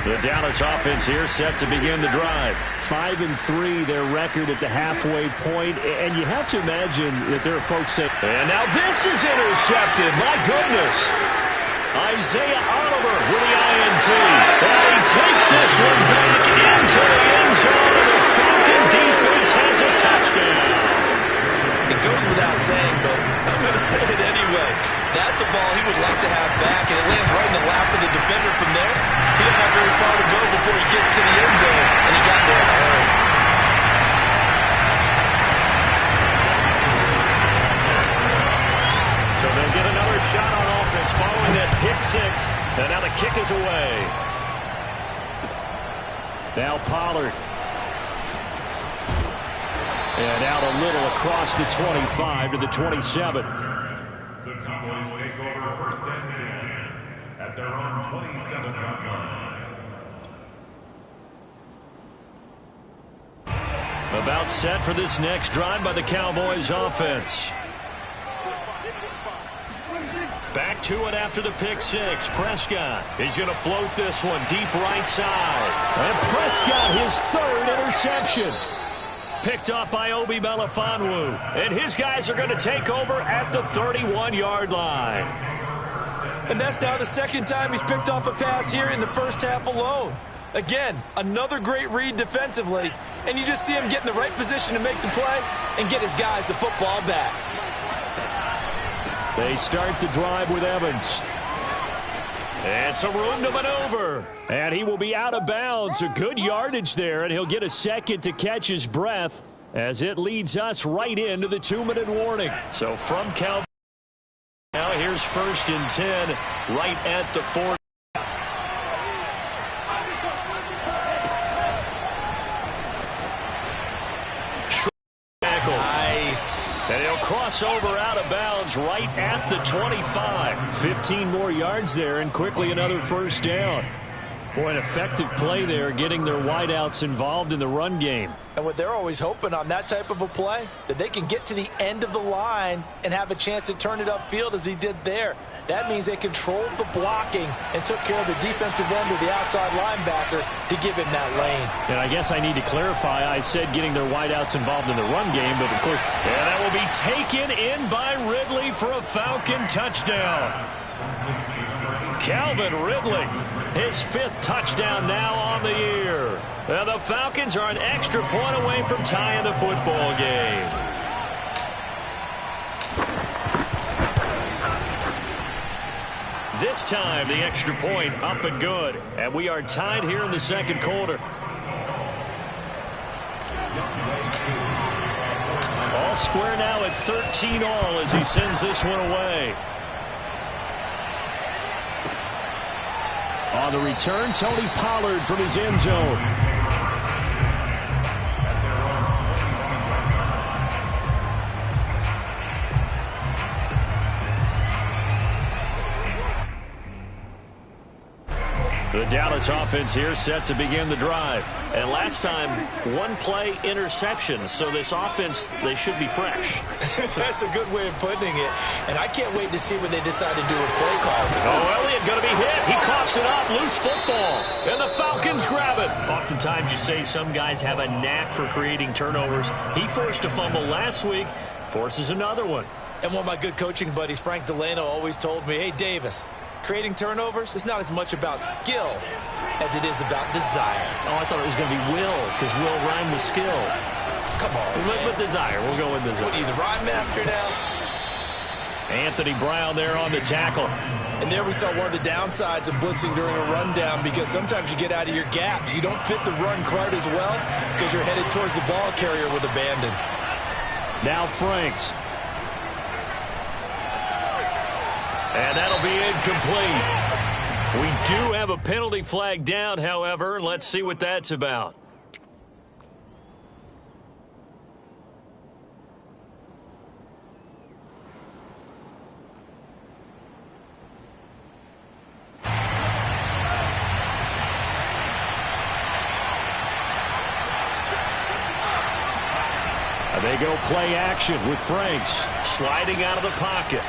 The Dallas offense here set to begin the drive. 5-3 their record at the halfway point, and you have to imagine that there are folks saying, and now this is intercepted. My goodness. Isaiah Oliver with the INT. And he takes this one back into the end zone, and the Falcon defense has a touchdown. It goes without saying, but I'm going to say it anyway. That's a ball he would like to have back, and it lands right in the lap of the defender from there. He doesn't have very far to go before he gets to the end zone, and he got there in a hurry. So they'll get another shot on offense following that pick six, and now the kick is away. Now Pollard. And out a little across the 25 to the 27. The Cowboys take over first and 10 at their own 27-yard line. About set for this next drive by the Cowboys offense. Back to it after the pick six. Prescott. He's going to float this one deep right side. And Prescott, his third interception. Picked up by Obi Melifonwu. And his guys are going to take over at the 31-yard line. And that's now the second time he's picked off a pass here in the first half alone. Again, another great read defensively. And you just see him get in the right position to make the play and get his guys the football back. They start the drive with Evans. And some room to maneuver. And he will be out of bounds. A good yardage there, and he'll get a second to catch his breath as it leads us right into the 2-minute warning. So from Cowboys, now here's 1st and 10 right at the 40. Nice. And he'll cross over out of bounds right at the 25. 15 more yards there, and quickly another first down. Boy, an effective play there, getting their wideouts involved in the run game. And what they're always hoping on that type of a play, that they can get to the end of the line and have a chance to turn it upfield as he did there. That means they controlled the blocking and took care of the defensive end or the outside linebacker to give him that lane. And I guess I need to clarify, I said getting their wideouts involved in the run game, but of course, and that will be taken in by Ridley for a Falcon touchdown. Calvin Ridley, his 5th touchdown now on the year. And the Falcons are an extra point away from tying the football game. This time, the extra point up and good. And we are tied here in the second quarter. All square now at 13 all as he sends this one away. On the return, Tony Pollard from his end zone. The Dallas offense here set to begin the drive. And last time, one play interception. So this offense, they should be fresh. That's a good way of putting it. And I can't wait to see what they decide to do with play call. Oh, Elliott going to be hit. He coughs it up. Loose football. And the Falcons grab it. Oftentimes you say some guys have a knack for creating turnovers. He forced a fumble last week. Forces another one. And one of my good coaching buddies, Frank Delano, always told me, hey, Davis, creating turnovers is not as much about skill as it is about desire. Oh, I thought it was going to be will, because will rhyme with skill. Come on, with desire. We'll go with desire. What are you, the rhyme master now? Anthony Brown there on the tackle. And there we saw one of the downsides of blitzing during a rundown, because sometimes you get out of your gaps. You don't fit the run quite as well because you're headed towards the ball carrier with abandon. Now Franks. And that'll be incomplete. We do have a penalty flag down, however. Let's see what that's about. They go play action with Franks sliding out of the pocket.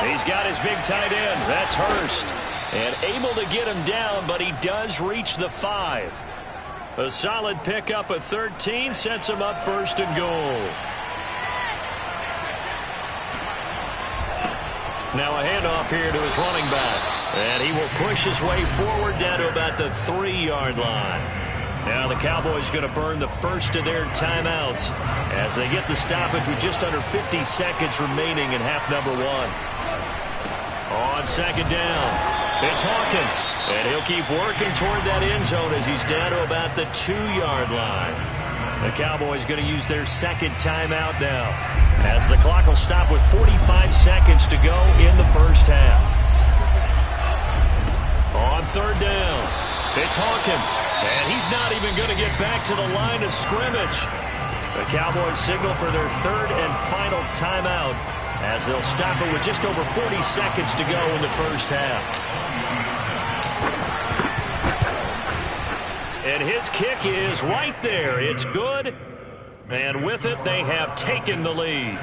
He's got his big tight end. That's Hurst. And able to get him down, but he does reach the 5. A solid pickup of 13 sets him up first and goal. Now a handoff here to his running back. And he will push his way forward down to about the 3-yard line. Now the Cowboys going to burn the first of their timeouts as they get the stoppage with just under 50 seconds remaining in half number 1. On second down, it's Hawkins, and he'll keep working toward that end zone as he's down to about the 2-yard line. The Cowboys going to use their second timeout now as the clock will stop with 45 seconds to go in the first half. On third down, it's Hawkins, and he's not even going to get back to the line of scrimmage. The Cowboys signal for their third and final timeout as they'll stop it with just over 40 seconds to go in the first half. And his kick is right there. It's good. And with it, they have taken the lead.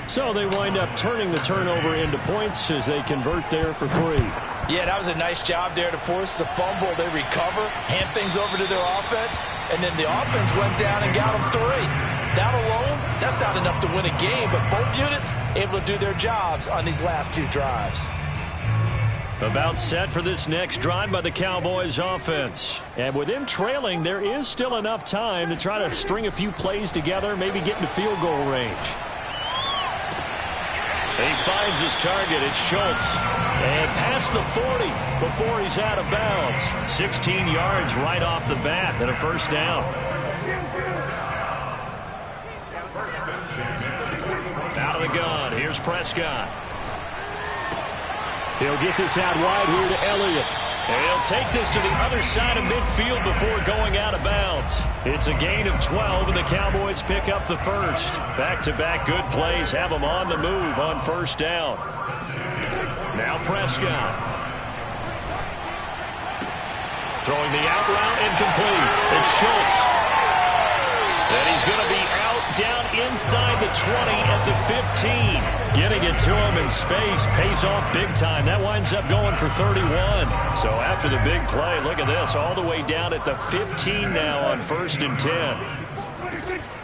So they wind up turning the turnover into points as they convert there for 3. Yeah, that was a nice job there to force the fumble. They recover, hand things over to their offense, and then the offense went down and got them 3. That alone, that's not enough to win a game, but both units able to do their jobs on these last 2 drives. About set for this next drive by the Cowboys offense. And with them trailing, there is still enough time to try to string a few plays together, maybe get into field goal range. He finds his target. It's Schultz. And past the 40 before he's out of bounds. 16 yards right off the bat and a first down. Out of the gun. Here's Prescott. He'll get this out wide here to Elliott. And he'll take this to the other side of midfield before going out of bounds. It's a gain of 12, and the Cowboys pick up the first. Back-to-back good plays have them on the move on first down. Now Prescott. Throwing the out route incomplete. It's Schultz. And he's going to be out down inside the 20 at the 15. Getting it to him in space pays off big time. That winds up going for 31. So after the big play, look at this, all the way down at the 15 now on first and 10.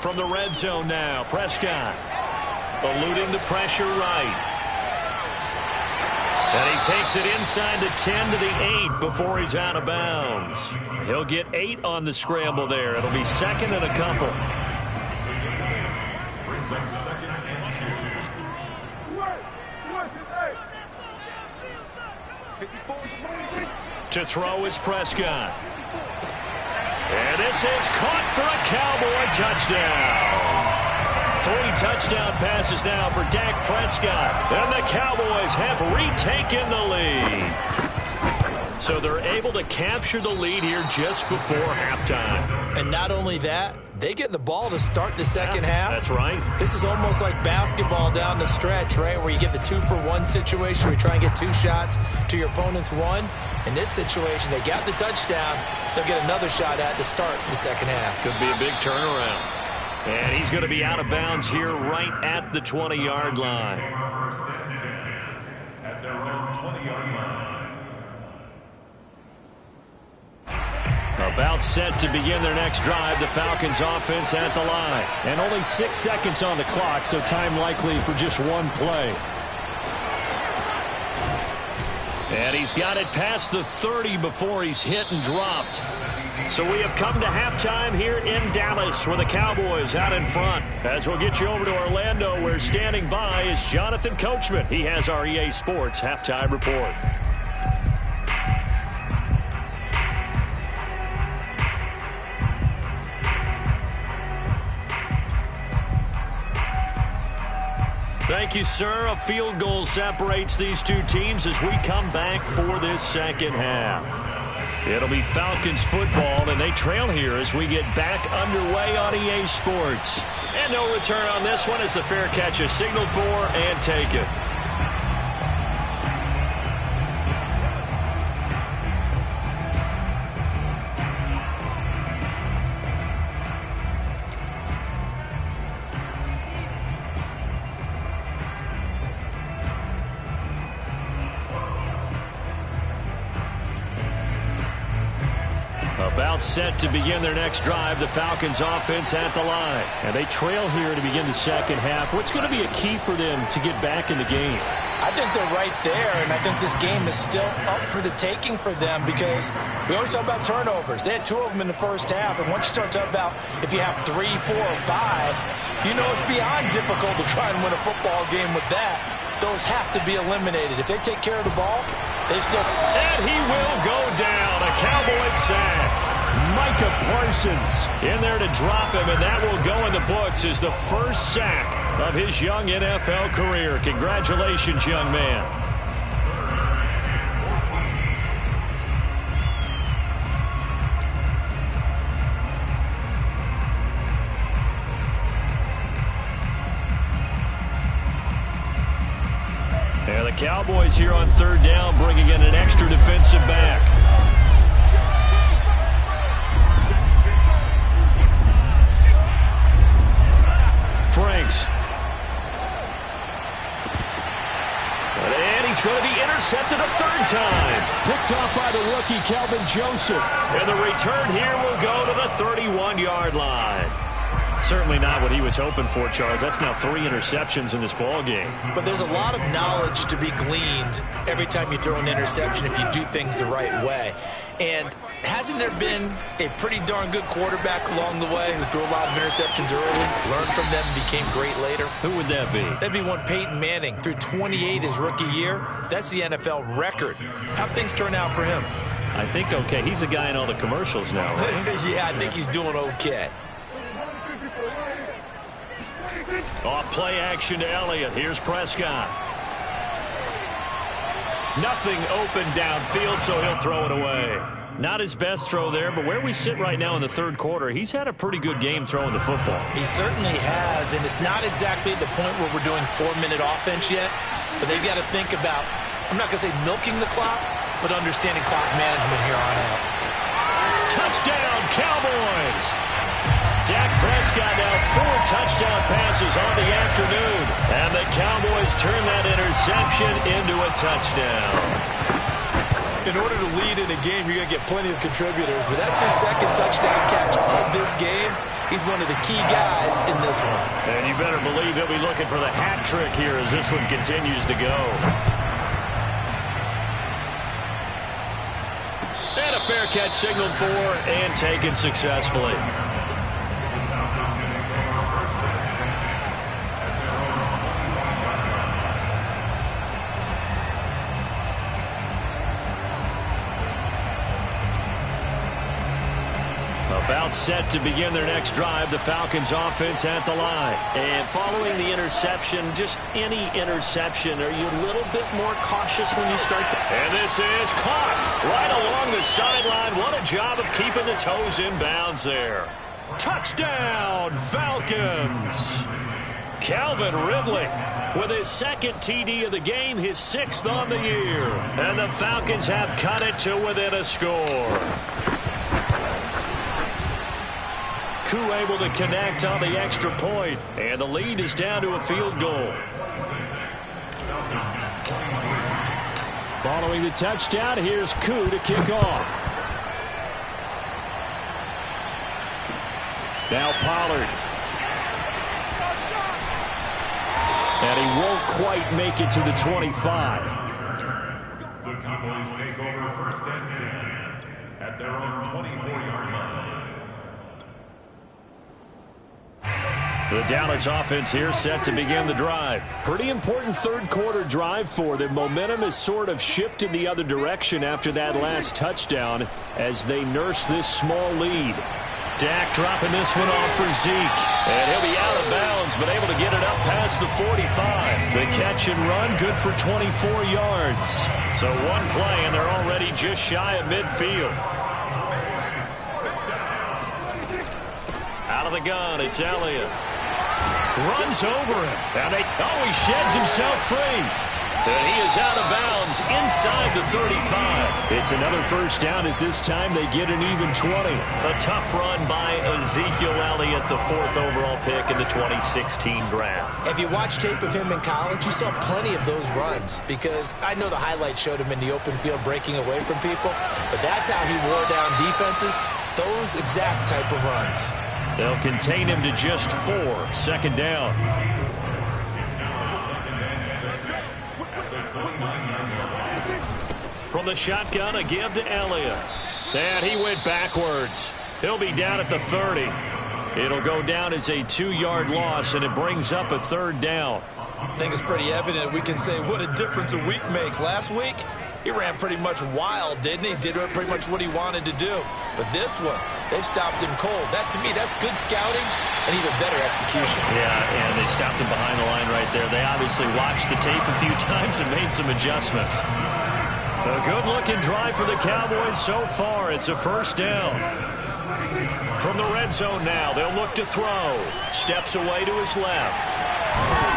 From the red zone now, Prescott eluding the pressure right. And he takes it inside the 10 to the 8 before he's out of bounds. He'll get 8 on the scramble there. It'll be second and a couple. To throw is Prescott. And this is caught for a Cowboy touchdown. 3 touchdown passes now for Dak Prescott. And the Cowboys have retaken the lead. So they're able to capture the lead here just before halftime. And not only that, they get the ball to start the second half. That's right. This is almost like basketball down the stretch, right, where you get the 2-for-1 situation where you try and get 2 shots to your opponent's 1. In this situation, they got the touchdown. They'll get another shot at to start the second half. Could be a big turnaround. And he's going to be out of bounds here right at the 20-yard line. At their own 20-yard line. About set to begin their next drive, the Falcons offense at the line. And only 6 seconds on the clock, so time likely for just 1 play. And he's got it past the 30 before he's hit and dropped. So we have come to halftime here in Dallas with the Cowboys out in front. As we'll get you over to Orlando, where standing by is Jonathan Coachman. He has our EA Sports halftime report. Thank you, sir. A field goal separates these 2 teams as we come back for this second half. It'll be Falcons football, and they trail here as we get back underway on EA Sports. And no return on this one as the fair catch is signaled for and taken. About set to begin their next drive. The Falcons offense at the line. And they trail here to begin the second half. What's going to be a key for them to get back in the game? I think they're right there, and I think this game is still up for the taking for them because we always talk about turnovers. They had 2 of them in the first half, and once you start talking about if you have 3, 4, or 5, you know it's beyond difficult to try and win a football game with that. Those have to be eliminated. If they take care of the ball, they still... And he will go down. A Cowboys sack. Micah Parsons in there to drop him, and that will go in the books as the first sack of his young NFL career. Congratulations, young man. And the Cowboys here on third down, bringing in an extra defensive back. Franks. And he's going to be intercepted a third time. Picked off by the rookie, Calvin Joseph. And the return here will go to the 31-yard line. Certainly not what he was hoping for, Charles. That's now 3 interceptions in this ball game. But there's a lot of knowledge to be gleaned every time you throw an interception if you do things the right way. And hasn't there been a pretty darn good quarterback along the way who threw a lot of interceptions early, learned from them, and became great later? Who would that be? That'd be one Peyton Manning. Threw 28 his rookie year. That's the NFL record. How'd things turn out for him? I think okay. He's a guy in all the commercials now, right? Yeah, I think he's doing okay. Off play action to Elliott. Here's Prescott. Nothing open downfield, so he'll throw it away. Not his best throw there, but where we sit right now in the third quarter, he's had a pretty good game throwing the football. He certainly has, and it's not exactly at the point where we're doing 4-minute offense yet, but they've got to think about, I'm not going to say milking the clock, but understanding clock management here on out. Touchdown, Cowboys! Dak Prescott now 4 touchdown passes on the afternoon. And the Cowboys turn that interception into a touchdown. In order to lead in a game, you're going to get plenty of contributors. But that's his second touchdown catch of this game. He's one of the key guys in this one. And you better believe he'll be looking for the hat trick here as this one continues to go. And a fair catch signaled for and taken successfully. About set to begin their next drive. The Falcons offense at the line. And following the interception, just any interception, are you a little bit more cautious when you start? And this is caught right along the sideline. What a job of keeping the toes in bounds there. Touchdown, Falcons. Calvin Ridley with his second TD of the game, his 6th on the year. And the Falcons have cut it to within a score. Koo able to connect on the extra point, and the lead is down to a field goal. Following the touchdown, here's Koo to kick off. Now Pollard. And he won't quite make it to the 25. The Cowboys take over first and 10 at their own 24-yard line. The Dallas offense here set to begin the drive. Pretty important third quarter drive for them. Momentum has sort of shifted the other direction after that last touchdown as they nurse this small lead. Dak dropping this one off for Zeke. And he'll be out of bounds, but able to get it up past the 45. The catch and run, good for 24 yards. So one play, and they're already just shy of midfield. Out of the gun, it's Elliott. Runs over him. And he sheds himself free. And he is out of bounds inside the 35. It's another first down as this time they get an even 20. A tough run by Ezekiel Elliott, the 4th overall pick in the 2016 draft. If you watch tape of him in college, you saw plenty of those runs because I know the highlights showed him in the open field breaking away from people, but that's how he wore down defenses, those exact type of runs. They'll contain him to just 4. 2nd down. From the shotgun, a give to Elliott. And he went backwards. He'll be down at the 30. It'll go down as a 2-yard loss, and it brings up a 3rd down. I think it's pretty evident we can say what a difference a week makes. Last week, he ran pretty much wild, didn't he? Did pretty much what he wanted to do. But this one, they've stopped him cold. That, to me, that's good scouting and even better execution. Yeah, and they stopped him behind the line right there. They obviously watched the tape a few times and made some adjustments. A good-looking drive for the Cowboys so far. It's a 1st down. From the red zone now, they'll look to throw. Steps away to his left.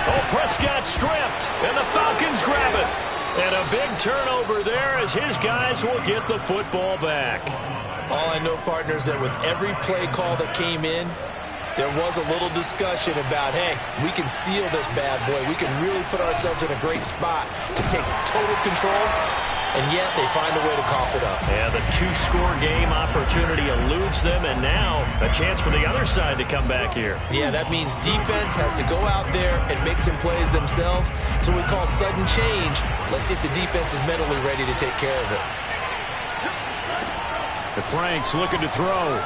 Oh, Prescott stripped, and the Falcons grab it. And a big turnover there as his guys will get the football back. All I know, partners, that with every play call that came in, there was a little discussion about, hey, we can seal this bad boy. We can really put ourselves in a great spot to take total control. And yet they find a way to cough it up. Yeah, the 2-score game opportunity eludes them, and now a chance for the other side to come back here. Yeah, that means defense has to go out there and make some plays themselves. So we call sudden change. Let's see if the defense is mentally ready to take care of it. The Frank's looking to throw.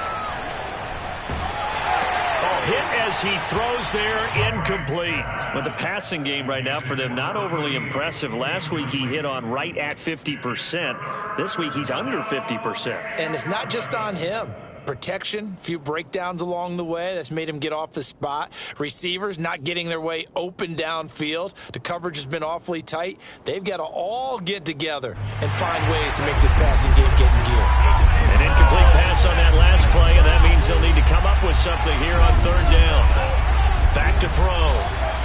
Hit as he throws there, incomplete. But the passing game right now for them, not overly impressive. Last week he hit on right at 50%. This week he's under 50%. And it's not just on him. Protection, a few breakdowns along the way. That's made him get off the spot. Receivers not getting their way open downfield. The coverage has been awfully tight. They've got to all get together and find ways to make this passing game get in gear. An incomplete pass on that last play, and that means they'll need to come up with something here on 3rd down. Back to throw.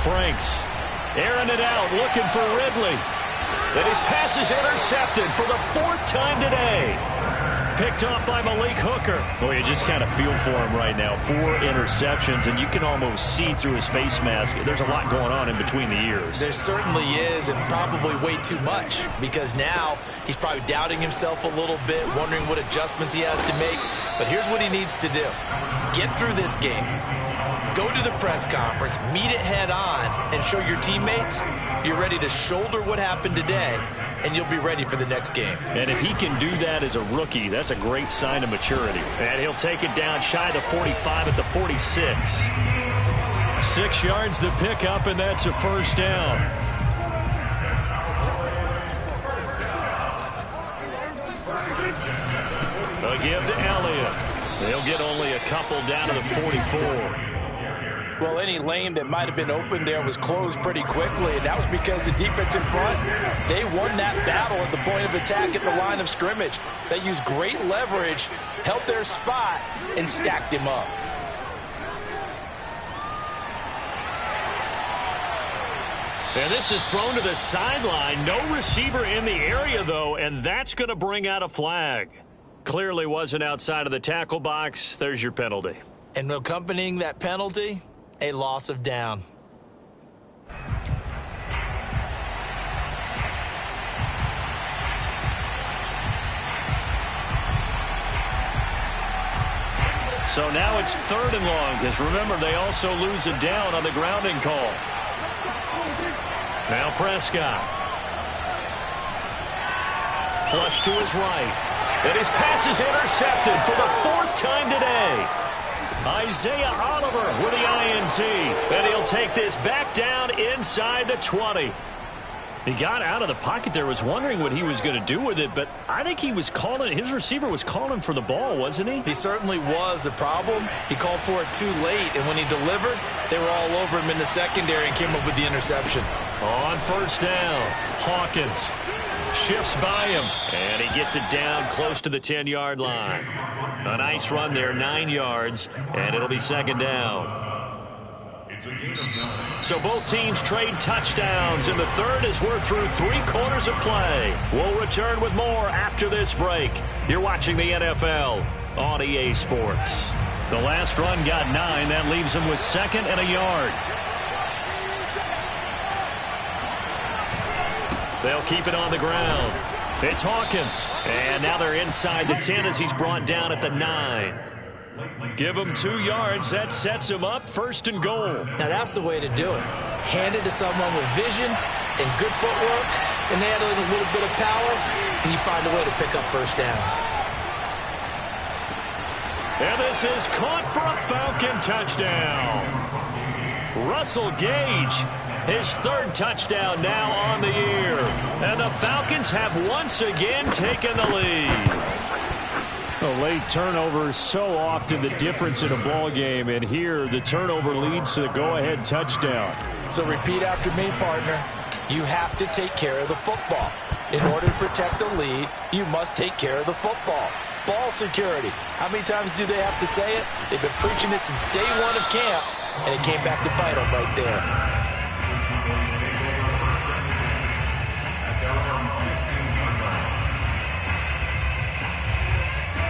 Franks airing it out, looking for Ridley. And his pass is intercepted for the 4th time today. Picked up by Malik Hooker. Boy, you just kind of feel for him right now. 4 interceptions, and you can almost see through his face mask. There's a lot going on in between the ears. There certainly is, and probably way too much, because now he's probably doubting himself a little bit, wondering what adjustments he has to make. But here's what he needs to do. Get through this game. Go to the press conference, meet it head on, and show your teammates you're ready to shoulder what happened today, and you'll be ready for the next game. And if he can do that as a rookie, that's a great sign of maturity. And he'll take it down shy of the 45 at the 46. 6 yards the pickup, and that's a 1st down. A give to Elliott. They'll get only a couple down to the 44. Well, any lane that might have been open there was closed pretty quickly, and that was because the defense in front, they won that battle at the point of attack at the line of scrimmage. They used great leverage, held their spot, and stacked him up. And this is thrown to the sideline. No receiver in the area, though, and that's going to bring out a flag. Clearly wasn't outside of the tackle box. There's your penalty. And accompanying that penalty, a loss of down. So now it's 3rd and long, because remember, they also lose a down on the grounding call. Now Prescott. Flush to his right. And his pass is intercepted for the 4th time today. Isaiah Oliver with the INT. And he'll take this back down inside the 20. He got out of the pocket there, was wondering what he was going to do with it, but I think he was calling, his receiver was calling for the ball, wasn't he? He certainly was. The problem, he called for it too late, and when he delivered, they were all over him in the secondary and came up with the interception. On 1st down, Hawkins shifts by him, and he gets it down close to the 10-yard line. A nice run there, 9 yards, and it'll be 2nd down. So both teams trade touchdowns in the third as we're through 3 quarters of play. We'll return with more after this break. You're watching the NFL on EA Sports. The last run got 9. That leaves them with 2nd and a yard. They'll keep it on the ground. It's Hawkins. And now they're inside the 10 as he's brought down at the 9. Give him 2 yards. That sets him up 1st and goal. Now that's the way to do it. Hand it to someone with vision and good footwork, and add a little bit of power, and you find a way to pick up 1st downs. And this is caught for a Falcon touchdown. Russell Gage, his 3rd touchdown now on the year. And the Falcons have once again taken the lead. A late turnover is so often the difference in a ball game, and here the turnover leads to the go-ahead touchdown. So repeat after me, partner. You have to take care of the football. In order to protect the lead, you must take care of the football. Ball security. How many times do they have to say it? They've been preaching it since day 1 of camp, and it came back to bite them right there.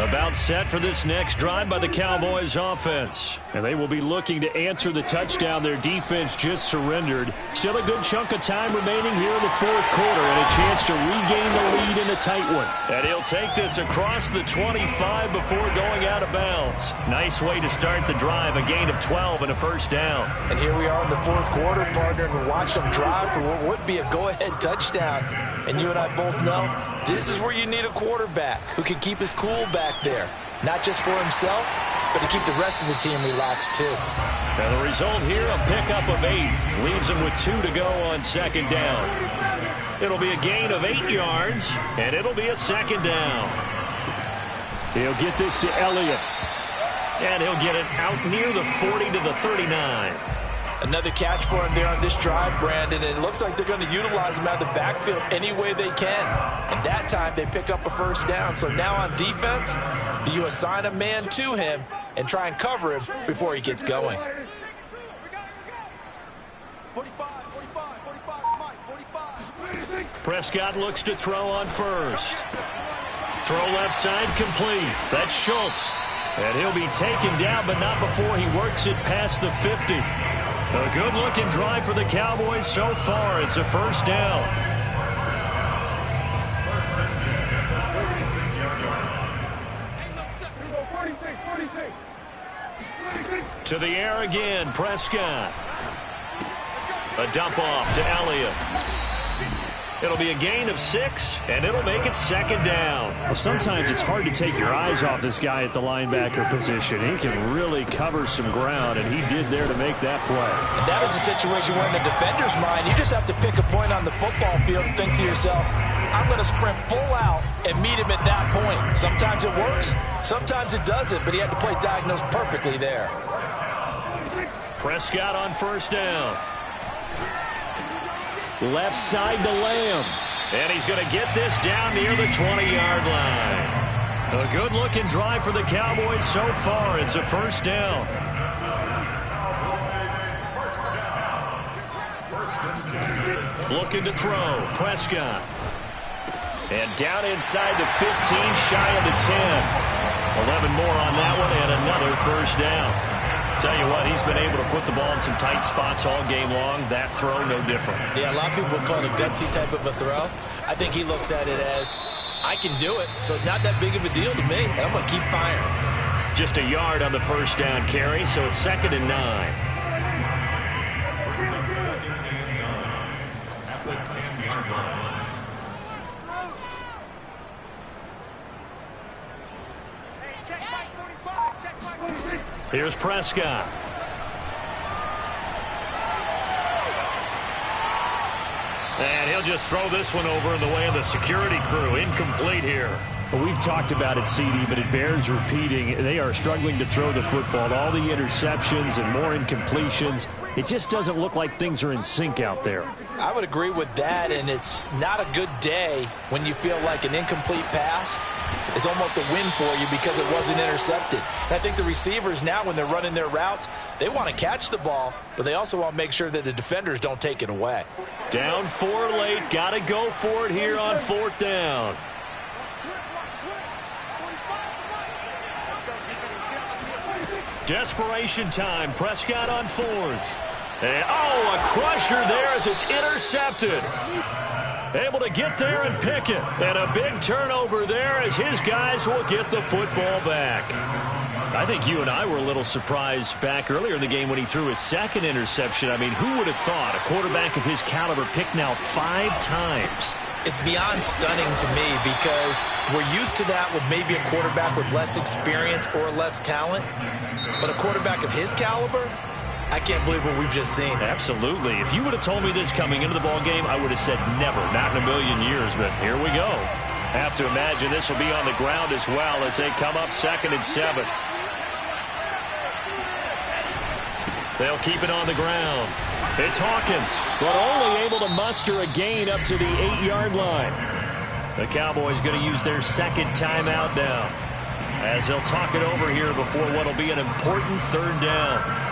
About set for this next drive by the Cowboys offense. And they will be looking to answer the touchdown their defense just surrendered. Still a good chunk of time remaining here in the 4th quarter, and a chance to regain the lead in a tight one. And he'll take this across the 25 before going out of bounds. Nice way to start the drive, a gain of 12 and a 1st down. And here we are in the 4th quarter, partner, and we watch them drive for what would be a go-ahead touchdown. And you and I both know this is where you need a quarterback who can keep his cool back there. Not just for himself, but to keep the rest of the team relaxed too. And the result here, a pickup of 8. Leaves him with 2 to go on 2nd down. It'll be a gain of 8 yards, and it'll be a 2nd down. He'll get this to Elliott. And he'll get it out near the 40 to the 39. Another catch for him there on this drive, Brandon, and it looks like they're going to utilize him out of the backfield any way they can. And that time they pick up a 1st down. So now on defense, do you assign a man to him and try and cover him before he gets going? 45. Prescott looks to throw on 1st. Throw left side complete. That's Schultz. And he'll be taken down, but not before he works it past the 50. A good-looking drive for the Cowboys so far. It's a 1st down. To the air again, Prescott. A dump off to Elliott. It'll be a gain of 6, and it'll make it 2nd down. Well, sometimes it's hard to take your eyes off this guy at the linebacker position. He can really cover some ground, and he did there to make that play. And that was a situation where in the defender's mind, you just have to pick a point on the football field and think to yourself, I'm going to sprint full out and meet him at that point. Sometimes it works, sometimes it doesn't, but he had to play diagnosed perfectly there. Prescott on 1st down. Left side to Lamb. And he's going to get this down near the 20-yard line. A good-looking drive for the Cowboys so far. It's a 1st down. Looking to throw. Prescott. And down inside the 15, shy of the 10. 11 more on that one, and another 1st down. Tell you what, he's been able to put the ball in some tight spots all game long. That throw, no different. Yeah, a lot of people would call it a gutsy type of a throw. I think he looks at it as, I can do it, so it's not that big of a deal to me, and I'm going to keep firing. Just a yard on the 1st down carry, so it's 2nd and 9. Here's Prescott. And he'll just throw this one over in the way of the security crew. Incomplete here. Well, we've talked about it, CD, but it bears repeating. They are struggling to throw the football. All the interceptions and more incompletions. It just doesn't look like things are in sync out there. I would agree with that, and it's not a good day when you feel like an incomplete pass is almost a win for you because it wasn't intercepted. And I think the receivers now, when they're running their routes, they want to catch the ball, but they also want to make sure that the defenders don't take it away. Down 4 late. Got to go for it here on 4th down. Desperation time. Prescott on 4th. And, oh, a crusher there as it's intercepted. Able to get there and pick it. And a big turnover there as his guys will get the football back. I think you and I were a little surprised back earlier in the game when he threw his second interception. I mean, who would have thought a quarterback of his caliber picked now 5 times? It's beyond stunning to me because we're used to that with maybe a quarterback with less experience or less talent. But a quarterback of his caliber, I can't believe what we've just seen. Absolutely. If you would have told me this coming into the ball game, I would have said never, not in a million years. But here we go. Have to imagine this will be on the ground as well as they come up 2nd and 7. They'll keep it on the ground. It's Hawkins, but only able to muster a gain up to the 8-yard line. The Cowboys going to use their 2nd timeout now, as they'll talk it over here before what will be an important 3rd down.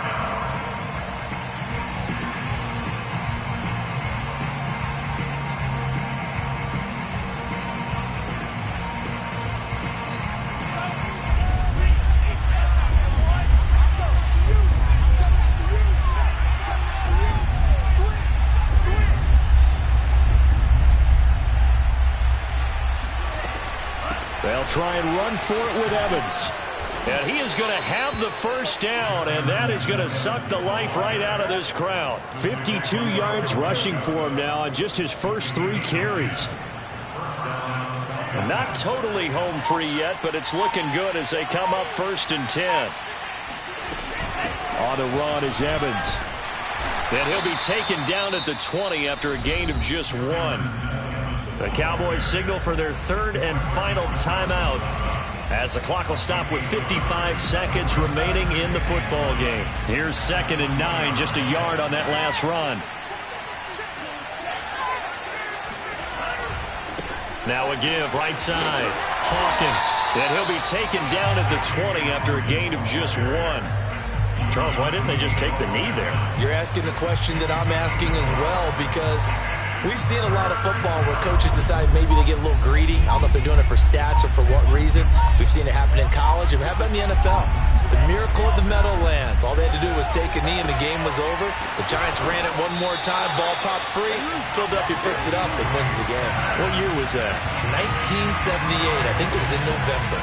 They'll try and run for it with Evans. And he is going to have the 1st down, and that is going to suck the life right out of this crowd. 52 yards rushing for him now on just his first 3 carries. Not totally home free yet, but it's looking good as they come up 1st and 10. On the run is Evans. And he'll be taken down at the 20 after a gain of just 1. The Cowboys signal for their 3rd and final timeout as the clock will stop with 55 seconds remaining in the football game. Here's 2nd and 9, just a yard on that last run. Now a give, right side. Hawkins. And he'll be taken down at the 20 after a gain of just 1. Charles, why didn't they just take the knee there? You're asking the question that I'm asking as well, because we've seen a lot of football where coaches decide maybe they get a little greedy. I don't know if they're doing it for stats or for what reason. We've seen it happen in college. And how about in the NFL? The miracle of the Meadowlands. All they had to do was take a knee and the game was over. The Giants ran it one more time. Ball popped free. Philadelphia picks it up and wins the game. What year was that? 1978. I think it was in November.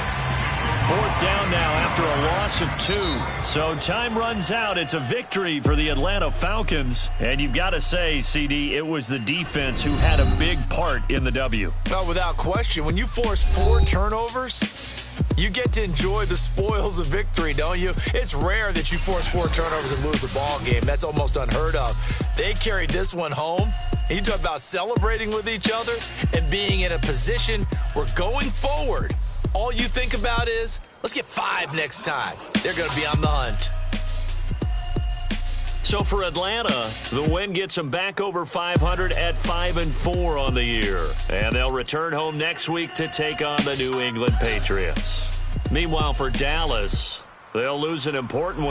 4th down now after a loss of 2. So time runs out. It's a victory for the Atlanta Falcons. And you've got to say, CD, it was the defense who had a big part in the W. Well, without question, when you force 4 turnovers, you get to enjoy the spoils of victory, don't you? It's rare that you force 4 turnovers and lose a ball game. That's almost unheard of. They carried this one home. You talk about celebrating with each other and being in a position where going forward, all you think about is, let's get 5 next time. They're going to be on the hunt. So for Atlanta, the win gets them back over 500 at 5-4 on the year. And they'll return home next week to take on the New England Patriots. Meanwhile, for Dallas, they'll lose an important one